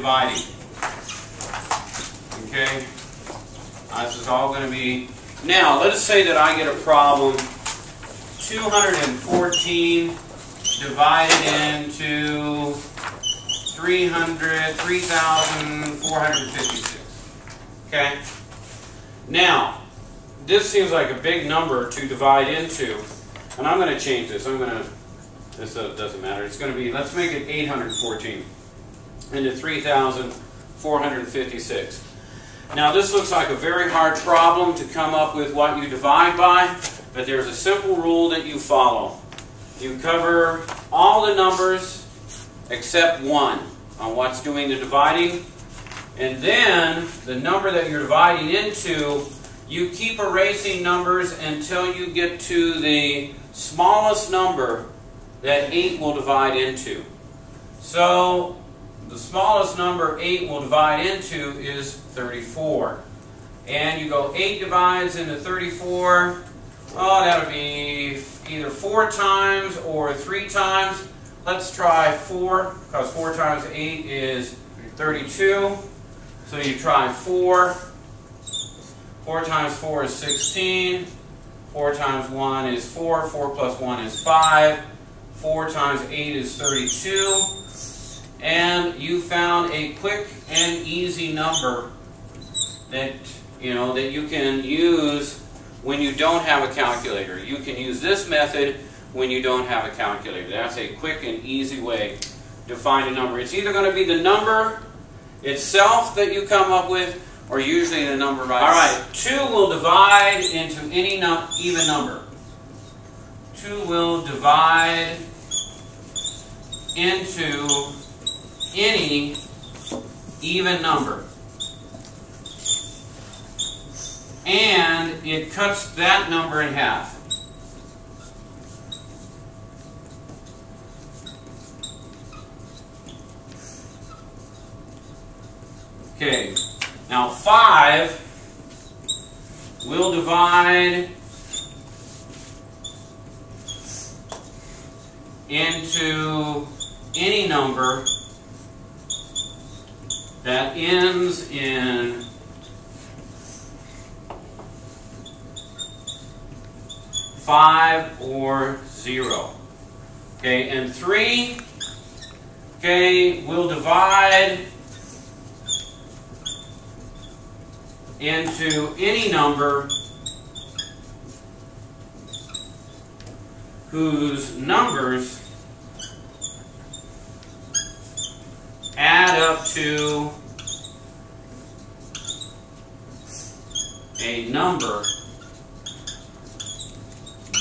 dividing. Okay? This is all going to be... Now, let us say that I get a problem 214 divided into 3,456. Okay? Now, this seems like a big number to divide into, and I'm going to change this. This doesn't matter. It's going to be, let's make it 814 into 3,456. Now, this looks like a very hard problem to come up with what you divide by, but there's a simple rule that you follow. You cover all the numbers except one on what's doing the dividing, and then the number that you're dividing into, you keep erasing numbers until you get to the smallest number that 8 will divide into. So the smallest number 8 will divide into is 34. And you go 8 divides into 34. Oh, that'll be either 4 times or 3 times. Let's try 4, because 4 times 8 is 32. So you try 4. 4 times 4 is 16. 4 times 1 is 4. 4 plus 1 is 5. 4 times 8 is 32. And you found a quick and easy number that that you can use when you don't have a calculator. You can use this method when you don't have a calculator. That's a quick and easy way to find a number. It's either going to be the number itself that you come up with, or usually the number by. All right, 2 will divide into any even number. 2 will divide into any even number. And it cuts that number in half. Okay, now 5 will divide into any number that ends in 5 or 0. Okay, and 3, will divide into any number whose numbers add up to a number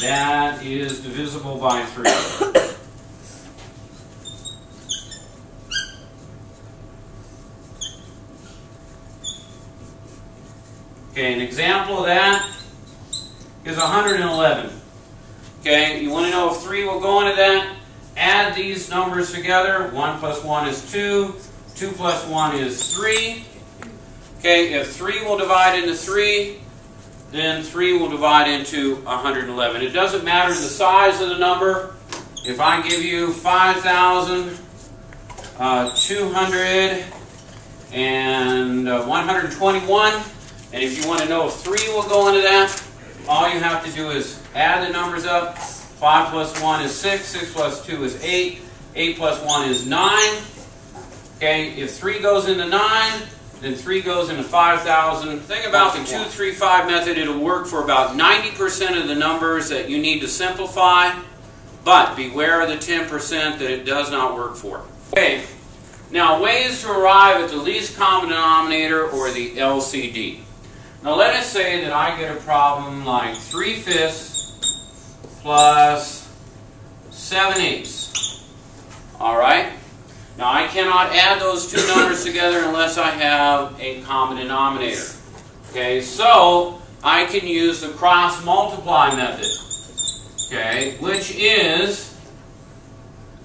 that is divisible by 3. Okay, an example of that is 111. Okay, you want to know if 3 will go into that? Add these numbers together. 1 plus 1 is 2. 2 plus 1 is 3. Okay, if 3 will divide into 3, then 3 will divide into 111. It doesn't matter the size of the number. If I give you 5,221, and if you want to know if 3 will go into that, all you have to do is add the numbers up. 5 plus 1 is 6. 6 plus 2 is 8. 8 plus 1 is 9. Okay, if 3 goes into 9, then 3 goes into 5,000. Think about the 2-3-5 method. It'll work for about 90% of the numbers that you need to simplify, but beware of the 10% that it does not work for. Okay, now ways to arrive at the least common denominator, or the LCD. Now let us say that I get a problem like 3/5 plus 7/8. All right? Now I cannot add those two numbers together unless I have a common denominator. Okay, so I can use the cross multiply method. Okay, which is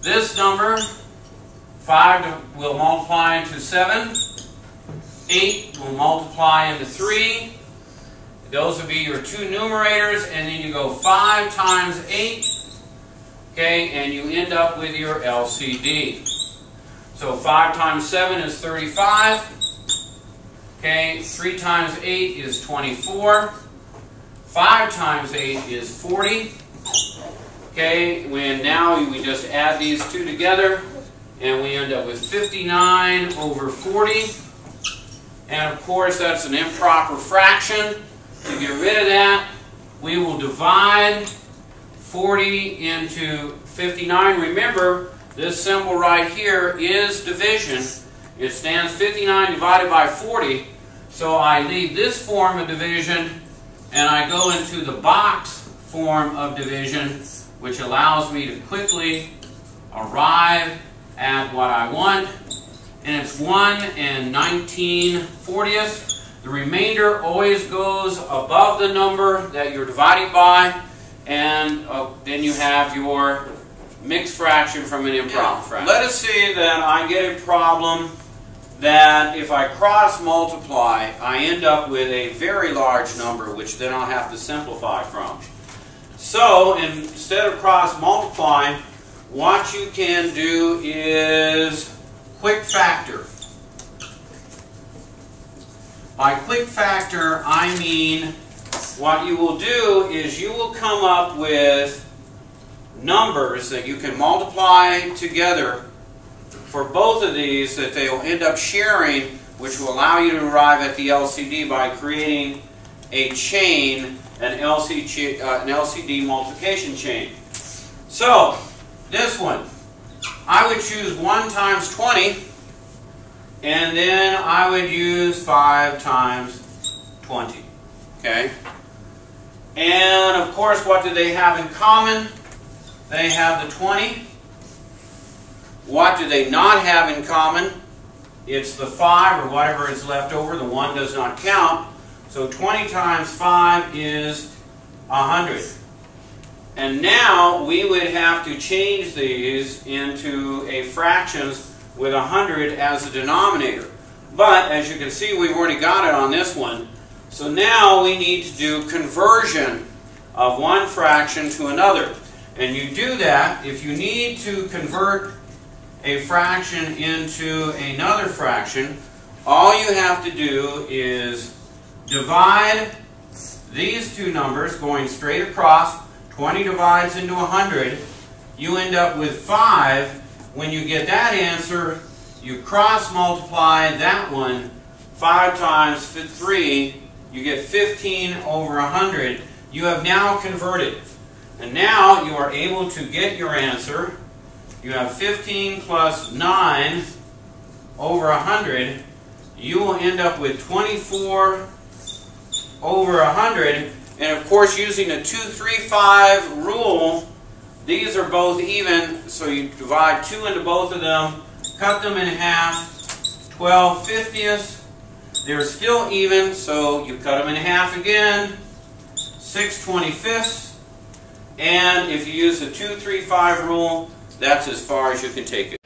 this number, 5 will multiply into 7, 8 will multiply into 3. Those will be your two numerators, and then you go 5 times 8, okay, and you end up with your LCD. So 5 times 7 is 35. Okay, 3 times 8 is 24. 5 times 8 is 40. Okay, when now we just add these two together, and we end up with 59 over 40. And of course, that's an improper fraction. To get rid of that, we will divide 40 into 59. Remember, this symbol right here is division. It stands 59 divided by 40. So I leave this form of division, and I go into the box form of division, which allows me to quickly arrive at what I want. And it's 1 and 19/40. The remainder always goes above the number that you're dividing by, and then you have your mixed fraction from an improper fraction. Let us say that I get a problem that if I cross multiply, I end up with a very large number, which then I'll have to simplify from. So instead of cross multiplying, what you can do is quick factor. By quick factor, I mean what you will do is you will come up with numbers that you can multiply together for both of these that they will end up sharing, which will allow you to arrive at the LCD by creating a chain, an LCD multiplication chain. So, this one, I would choose 1 times 20, and then I would use 5 times 20. Okay? And of course, what do they have in common? They have the 20. What do they not have in common? It's the 5 or whatever is left over. The 1 does not count. So 20 times 5 is 100. And now we would have to change these into a fractions with 100 as the denominator. But as you can see, we've already got it on this one. So now we need to do conversion of one fraction to another. And you do that if you need to convert a fraction into another fraction. All you have to do is divide these two numbers going straight across. 20 divides into 100. You end up with 5. When you get that answer, you cross multiply that one. 5 times 3, you get 15 over 100. You have now converted. And now you are able to get your answer. You have 15 plus 9 over 100. You will end up with 24 over 100. And of course, using the 2, 3, 5 rule, these are both even, so you divide 2 into both of them, cut them in half, 12/50. They're still even, so you cut them in half again, 6/25. And if you use the 2, 3, 5 rule, that's as far as you can take it.